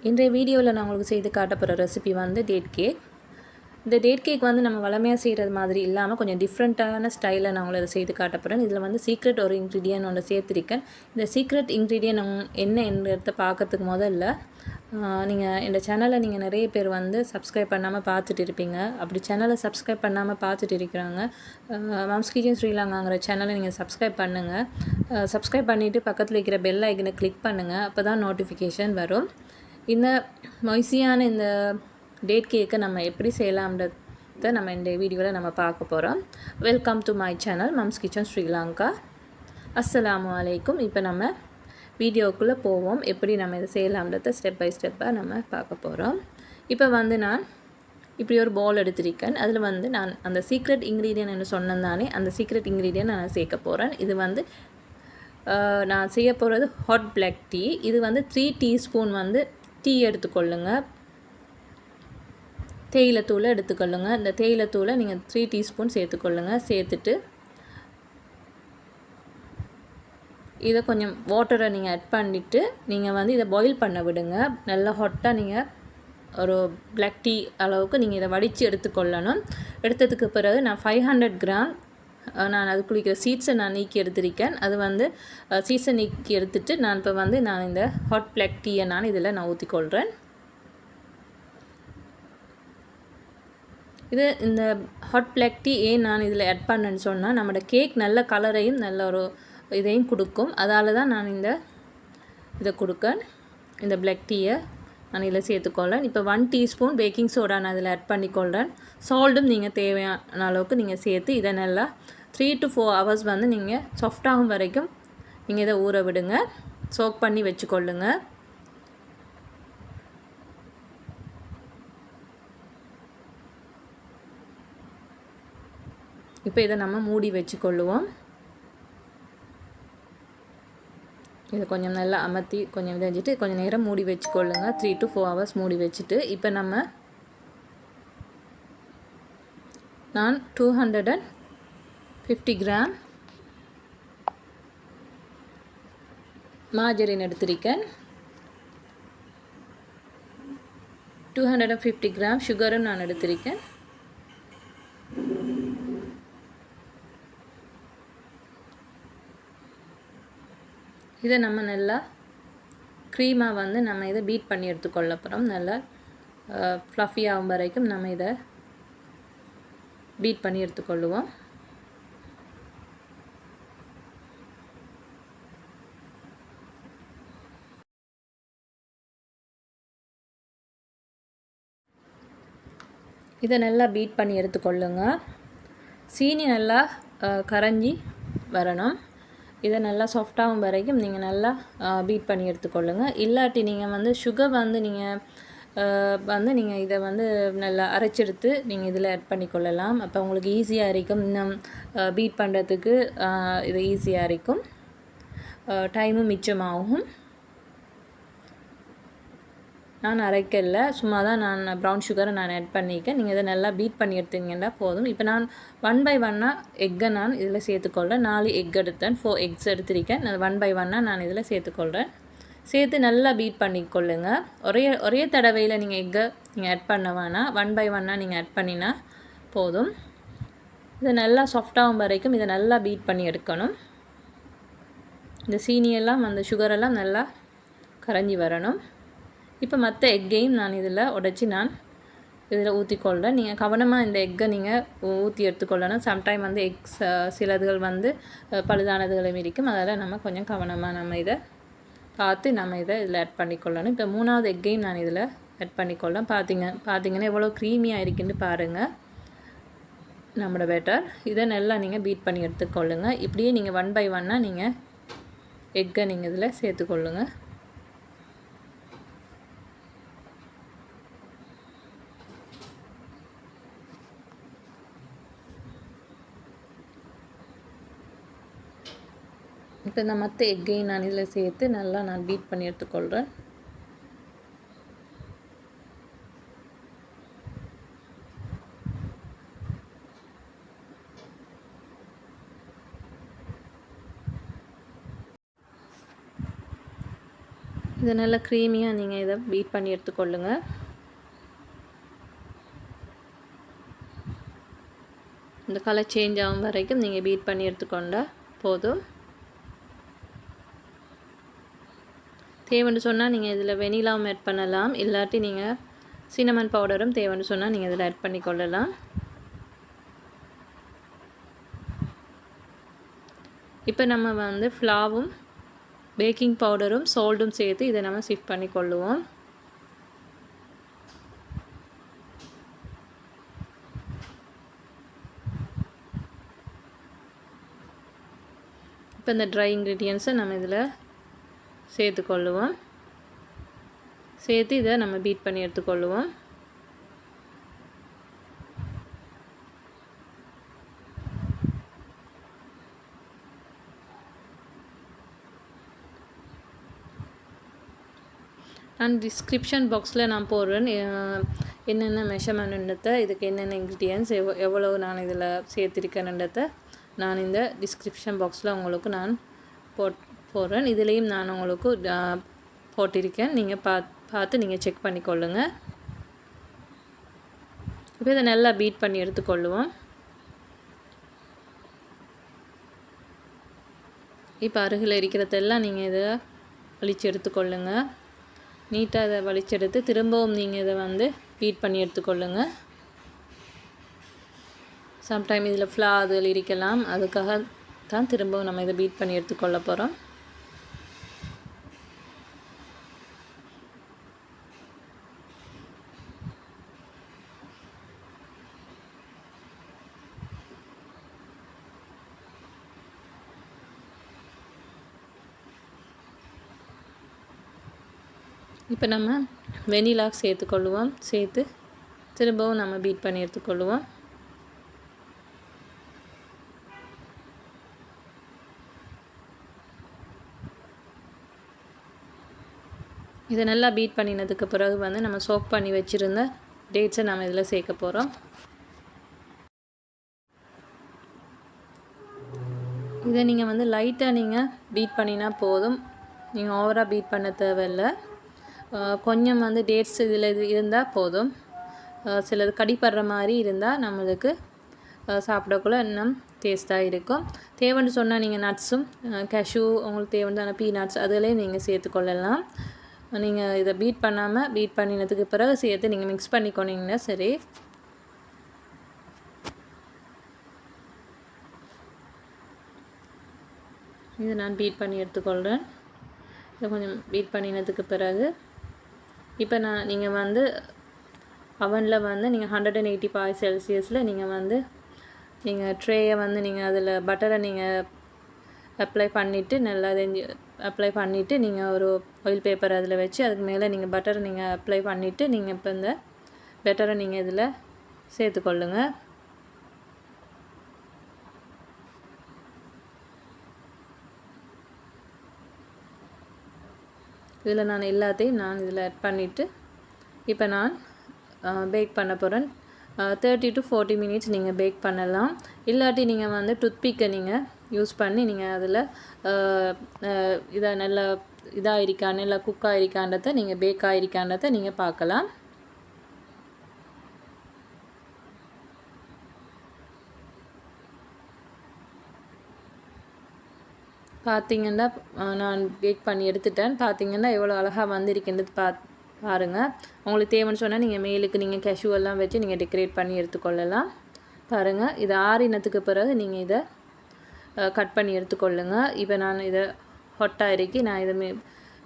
இன்றைய வீடியோவில் நான் உங்களுக்கு செய்து காட்ட போகிற ரெசிபி வந்து டேட் கேக். இந்த டேட் கேக் வந்து நம்ம வழமையாக செய்கிறது மாதிரி இல்லாமல் கொஞ்சம் டிஃப்ரெண்ட்டான ஸ்டைலில் நான் உங்களை செய்து காட்ட போகிறேன். இதில் வந்து சீக்ரெட் ஒரு இன்க்ரீடியன்ட் ஒன்று சேர்த்துருக்கேன். இந்த சீக்ரெட் இன்க்ரீடியன்ட் என்னன்றத பார்க்கறதுக்கு முதல்ல நீங்கள் இந்த சேனலை நீங்கள் நிறைய பேர் வந்து சப்ஸ்கிரைப் பண்ணாமல் பார்த்துட்டு இருப்பீங்க. அப்படி சேனலை சப்ஸ்கிரைப் பண்ணாமல் பார்த்துட்டு இருக்கிறாங்க, மம்ஸ் கிச்சன் ஸ்ரீலங்காங்கிற சேனலை நீங்கள் சப்ஸ்கிரைப் பண்ணுங்கள். சப்ஸ்கிரைப் பண்ணிவிட்டு பக்கத்தில் இருக்கிற பெல் ஐக்கனை கிளிக் பண்ணுங்கள். அப்போ தான் நோட்டிஃபிகேஷன் வரும். இந்த மொய்சியான இந்த டேட் கேக்கை நம்ம எப்படி செய்யலாம்ன்றத நம்ம இந்த வீடியோவில் நம்ம பார்க்க போகிறோம். Welcome to my channel mumps kitchen Sri Lanka. அஸ்ஸலாமு அலைக்கும். இப்போ நம்ம வீடியோக்குள்ளே போவோம். எப்படி நம்ம இதை செய்யலாம்ன்றத ஸ்டெப் பை ஸ்டெப்பாக நம்ம பார்க்க போகிறோம். இப்போ வந்து நான் இப்படி ஒரு பவுல் எடுத்திருக்கேன். அதில் வந்து நான் அந்த சீக்ரெட் இன்க்ரீடியன்ட் என்று சொன்னேன் தானே, அந்த சீக்ரெட் இன்க்ரீடியன்ட் நான் சேர்க்க போகிறேன். இது வந்து நான் செய்ய போகிறது ஹாட் பிளாக் டீ. இது வந்து 3 டீஸ்பூன் வந்து டீ எடுத்துக்கொள்ளுங்க. தேயிலைத்தூளை எடுத்துக்கொள்ளுங்க. இந்த தேயிலைத்தூளை நீங்கள் 3 டீஸ்பூன் சேர்த்துக்கொள்ளுங்க. சேர்த்துட்டு இதை கொஞ்சம் வாட்டரை நீங்கள் ஆட் பண்ணிவிட்டு நீங்கள் வந்து இதை பாயில் பண்ண விடுங்க. நல்லா ஹாட்டாக நீங்கள் ஒரு பிளாக் டீ அளவுக்கு நீங்கள் இதை வடித்து எடுத்துக்கொள்ளணும். எடுத்ததுக்கு பிறகு நான் 500 கிராம் நான் அது குளிக்கிற சீட்ஸை நான் நீக்கி எடுத்திருக்கேன். அது வந்து சீட்ஸை நீக்கி எடுத்துட்டு நான் இப்போ வந்து நான் இந்த ஹாட் பிளாக் டீயை நான் இதில் நான் ஊற்றிக்கொள்கிறேன். இந்த ஹாட் பிளாக் டீ ஏன் நான் இதில் ஆட் பண்ணேன்னு சொன்னால், நம்மளோட கேக் நல்ல கலரையும் நல்ல ஒரு இதையும் கொடுக்கும். அதால் தான் நான் இதை கொடுக்கேன். இந்த பிளாக் டீயை நான் இதில் சேர்த்துக்கொள்கிறேன். இப்போ 1 டீஸ்பூன் பேக்கிங் சோடா நான் இதில் ஆட் பண்ணிக்கொள்கிறேன். சால்ட்டும் நீங்கள் தேவையான அளவுக்கு நீங்கள் சேர்த்து இதை நல்லா 3 to 4 ஹவர்ஸ் வந்து நீங்கள் சாஃப்டாகும் வரைக்கும் நீங்கள் இதை ஊற விடுங்க. சோக் பண்ணி வச்சுக்கொள்ளுங்க. இப்போ இதை நம்ம மூடி வச்சுக்கொள்ளுவோம். இதை கொஞ்சம் நல்லா அமர்த்தி கொஞ்சம் விதைஞ்சிட்டு கொஞ்சம் நேரம் மூடி வச்சுக்கொள்ளுங்க. 3 to 4 ஹவர்ஸ் மூடி வச்சுட்டு இப்போ நான் 250 கிராம் மார்ஜரின் எடுத்திருக்கேன். 250 கிராம் சுகரும் நான் எடுத்திருக்கேன். இதை நம்ம நல்லா க்ரீமாக வந்து நம்ம இதை பீட் பண்ணி எடுத்துக்கொள்ள போகிறோம். நல்லா ஃப்ளஃபி ஆகும் வரைக்கும் நம்ம இதை பீட் பண்ணி எடுத்துக்கொள்ளுவோம். இதை நல்லா பீட் பண்ணி எடுத்துக்கொள்ளுங்க. சீனி நல்லா கரைஞ்சி வரணும். இதை நல்லா சாஃப்டாகும் வரைக்கும் நீங்கள் நல்லா பீட் பண்ணி எடுத்துக்கொள்ளுங்கள். இல்லாட்டி நீங்கள் வந்து சுகர் வந்து நீங்கள் இதை வந்து நல்லா அரைச்செடுத்து நீங்கள் இதில் ஆட் பண்ணிக்கொள்ளலாம். அப்போ உங்களுக்கு ஈஸியாக இருக்கும். இன்னும் பீட் பண்ணுறதுக்கு இது ஈஸியாக இருக்கும். டைமும் மிச்சமாகும். நான் அரைக்கல, சும்மா தான் நான் ப்ரௌன் சுகரை நான் ஆட் பண்ணியிருக்கேன். நீங்கள் இதை நல்லா பீட் பண்ணி எடுத்தீங்கன்னா போதும். இப்போ நான் 1 by 1 எக்கை நான் இதில் சேர்த்துக்கொள்கிறேன். 4 எக் எடுத்தேன், 4 எக்ஸ் எடுத்திருக்கேன். 1 by 1 நான் இதில் சேர்த்துக்கொள்கிறேன். சேர்த்து நல்லா பீட் பண்ணிக்கொள்ளுங்க. ஒரே தடவையில் நீங்கள் எக்கை நீங்கள் ஆட் பண்ண வேணாம். 1 by 1 நீங்கள் ஆட் பண்ணினா போதும். இதை நல்லா சாஃப்டாகும் வரைக்கும் இதை நல்லா பீட் பண்ணி எடுக்கணும். இந்த சீனியெல்லாம் அந்த சுகரெல்லாம் நல்லா கரைஞ்சி வரணும். இப்போ மற்ற எக்கையும் நான் இதில் உடைச்சி நான் இதில் ஊற்றிக்கொள்கிறேன். நீங்கள் கவனமாக இந்த எக்கை நீங்கள் ஊற்றி எடுத்துக்கொள்ளணும். சம்டைம் வந்து எக்ஸ் சிலதுகள் வந்து பழுதானதுகளும் இருக்கும். அதில் நம்ம கொஞ்சம் கவனமாக நம்ம இதை பார்த்து நம்ம இதில் ஆட் பண்ணிக்கொள்ளணும். இப்போ 3வது எக்கையும் நான் இதில் ஆட் பண்ணிக்கொள்ளேன். பார்த்தீங்கன்னா எவ்வளோ க்ரீமியாக இருக்குன்னு பாருங்கள் நம்மளோட பேட்டர். இதை நல்லா நீங்கள் பீட் பண்ணி எடுத்துக்கொள்ளுங்க. இப்படியே நீங்கள் 1 by 1 நீங்கள் எக்கை நீங்கள் இதில் சேர்த்துக்கொள்ளுங்கள். இப்போ இந்த மற்ற எக்கையும் நான் இதில் சேர்த்து நல்லா நான் பீட் பண்ணி எடுத்துக்கொள்கிறேன். இதை நல்லா க்ரீமியாக நீங்கள் இதை பீட் பண்ணி எடுத்துக்கொள்ளுங்க. இந்த கலர் சேஞ்ச் ஆகும் வரைக்கும் நீங்கள் பீட் பண்ணி எடுத்துக்கொண்டா போதும். தேவைன்னு சொன்னால் நீங்கள் இதில் வெனிலாவும் ஆட் பண்ணலாம், இல்லாட்டி நீங்கள் சின்னமன் பவுடரும் தேவைன்னு சொன்னால் நீங்கள் இதில் ஆட் பண்ணிக்கொள்ளலாம். இப்போ நம்ம வந்து ஃப்ளாவும் பேக்கிங் பவுடரும் சால்ட்டும் சேர்த்து இதை நம்ம சிஃப்ட் பண்ணி கொள்ளுவோம். இப்போ இந்த ட்ரை இன்க்ரீடியன்ஸை நம்ம இதில் சேர்த்துக்கொள்ளுவோம். சேர்த்து இதை நம்ம பீட் பண்ணி எடுத்துக்கொள்ளுவோம். நான் டிஸ்கிரிப்ஷன் பாக்ஸில் நான் போடுறேன் என்னென்ன மெஷர்மெண்ட்ன்றதை, இதுக்கு என்னென்ன இன்க்ரீடியன்ஸ் எவ்வளவு நான் இதில் சேர்த்திருக்கேன்றதை நான் இந்த டிஸ்கிரிப்ஷன் பாக்ஸில் உங்களுக்கு நான் போடுறேன். இதுலேயும் நான் உங்களுக்கு போட்டிருக்கேன், நீங்கள் பார்த்து நீங்கள் செக் பண்ணிக்கொள்ளுங்க. இப்போ இதை நல்லா பீட் பண்ணி எடுத்துக்கொள்ளுவோம். இப்போ அருகில் இருக்கிறதெல்லாம் நீங்கள் இதை வலிச்சு எடுத்துக்கொள்ளுங்க. நீட்டாக இதை வலிச்செடுத்து திரும்பவும் நீங்கள் இதை வந்து பீட் பண்ணி எடுத்துக்கொள்ளுங்க. சம்டைம் இதில் ஃப்ளா அதில் இருக்கலாம், அதுக்காக தான் திரும்பவும் நம்ம இதை பீட் பண்ணி எடுத்துக்கொள்ள போகிறோம். இப்போ நம்ம வெனிலா சேர்த்துக்கொள்ளுவோம். சேர்த்து திரும்பவும் நம்ம பீட் பண்ணி எடுத்துக்கொள்ளுவோம். இதை நல்லா பீட் பண்ணினதுக்கு பிறகு வந்து நம்ம சோக் பண்ணி வச்சுருந்த டேட்ஸை நம்ம இதில் சேர்க்க போகிறோம். இதை நீங்கள் வந்து லைட்டாக நீங்கள் பீட் பண்ணினா போதும், நீங்கள் ஓவராக பீட் பண்ண தேவையில்லை. கொஞ்சம் வந்து டேட்ஸ் இதில் இருந்தால் போதும். சிலது கடிப்படுற மாதிரி இருந்தால் நம்மளுக்கு சாப்பிடக்குள்ள இன்னும் டேஸ்ட்டாக இருக்கும். தேவைன்னு சொன்னால் நீங்கள் நட்ஸும் கேஷ்யூ உங்களுக்கு தேவையான பீனட்ஸ் அதிலையும் நீங்கள் சேர்த்துக்கொள்ளலாம். நீங்கள் இதை பீட் பண்ணாமல் பீட் பண்ணினதுக்கு பிறகு சேர்த்து நீங்கள் மிக்ஸ் பண்ணிக்கொண்டீங்கன்னா சரி. இதை நான் பீட் பண்ணி எடுத்துக்கொள்கிறேன். இதை கொஞ்சம் பீட் பண்ணினதுக்கு பிறகு இப்போ நீங்கள் வந்து அவனில் வந்து நீங்கள் 185 செல்சியஸில் நீங்கள் ட்ரேயை வந்து நீங்கள் அதில் பட்டரை நீங்கள் அப்ளை பண்ணிவிட்டு நல்லா அப்ளை பண்ணிவிட்டு நீங்கள் ஒரு ஆயில் பேப்பர் அதில் வச்சு அதுக்கு மேலே நீங்கள் பட்டரை நீங்கள் அப்ளை பண்ணிவிட்டு நீங்கள் இப்போ இந்த பட்டரை நீங்கள் இதில் சேர்த்துக்கொள்ளுங்க. இதில் நான் எல்லாத்தையும் இதில் ஆட் பண்ணிவிட்டு இப்போ நான் பேக் பண்ண போகிறேன். 30 to 40 minutes நீங்கள் பேக் பண்ணலாம். இல்லாட்டி நீங்கள் வந்து டூத்பிக்கை நீங்கள் யூஸ் பண்ணி நீங்கள் அதில் இதை நல்லா இதாக இருக்கான்னு இல்லை குக் ஆகிருக்கான்றதை நீங்கள் பேக் ஆகிருக்கான்றதை நீங்கள் பார்க்கலாம். பார்த்திங்கன்னா நான் பேக் பண்ணி எடுத்துட்டேன். பார்த்திங்கன்னா எவ்வளோ அழகாக வந்திருக்கின்றது பாருங்கள். உங்களுக்கு தேவைன்னு சொன்னால் நீங்கள் மேலுக்கு நீங்கள் கேஷ்யூவெல்லாம் வச்சு நீங்கள் டெக்கரேட் பண்ணி எடுத்துக்கொள்ளலாம். பாருங்கள், இது ஆறினத்துக்கு பிறகு நீங்கள் இதை கட் பண்ணி எடுத்துக்கொள்ளுங்க. இப்போ நான் இதை ஹொட்டாக இறக்கி நான்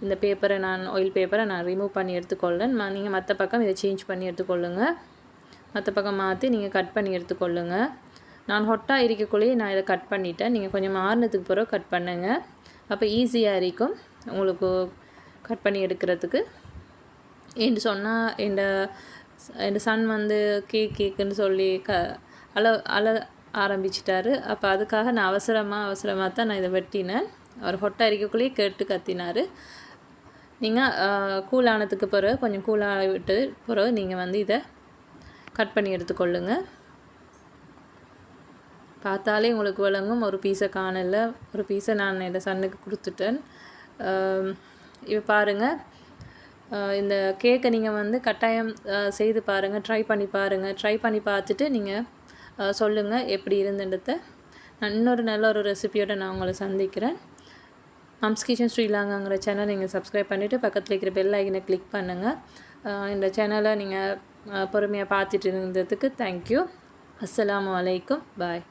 இந்த பேப்பரை ஆயில் பேப்பரை நான் ரிமூவ் பண்ணி எடுத்துக்கொள்ளேன். நீங்கள் மற்ற பக்கம் இதை சேஞ்ச் பண்ணி எடுத்துக்கொள்ளுங்க. மற்ற பக்கம் மாற்றி நீங்கள் கட் பண்ணி எடுத்துக்கொள்ளுங்க. நான் ஹொட்டாக இருக்கக்குள்ளேயே நான் இதை கட் பண்ணிட்டேன். நீங்கள் கொஞ்சம் ஆறுனதுக்கு பிறகு கட் பண்ணுங்க, அப்போ ஈஸியாக இருக்கும் உங்களுக்கு கட் பண்ணி எடுக்கிறதுக்கு. ஏன்னு சொன்னால் என் சன் வந்து கேக்குன்னு சொல்லி அழ ஆரம்பிச்சிட்டாரு. அப்போ அதுக்காக நான் அவசரமாக தான் நான் இதை வெட்டினேன். அவர் ஹொட்டாக இருக்கக்குள்ளேயே கேட்டு கத்தினார். நீங்கள் கூலானதுக்கு பிறகு கொஞ்சம் கூலாக விட்டு பிறகு நீங்கள் வந்து இதை கட் பண்ணி எடுத்துக்கொள்ளுங்க. பார்த்தாலே உங்களுக்கு விளங்கும். ஒரு பீஸை காணல, ஒரு பீஸை நான் இந்த சன்னுக்கு கொடுத்துட்டேன். இப்போ பாருங்கள், இந்த கேக்கை நீங்கள் வந்து கட்டாயம் செய்து பாருங்கள், ட்ரை பண்ணி பாருங்கள். ட்ரை பண்ணி பார்த்துட்டு நீங்கள் சொல்லுங்கள் எப்படி இருந்துன்றத. நான் இன்னொரு நல்ல ஒரு ரெசிபியோடு நான் உங்களை சந்திக்கிறேன். மம்ஸ் கிச்சன் ஸ்ரீலங்காங்கிற சேனல் நீங்கள் சப்ஸ்கிரைப் பண்ணிவிட்டு பக்கத்தில் இருக்கிற பெல் ஐக்கனை கிளிக் பண்ணுங்கள். இந்த சேனலை நீங்கள் பொறுமையாக பார்த்துட்டு இருந்ததுக்கு தேங்க்யூ. அஸ்ஸலாமு அலைக்கும். பாய்.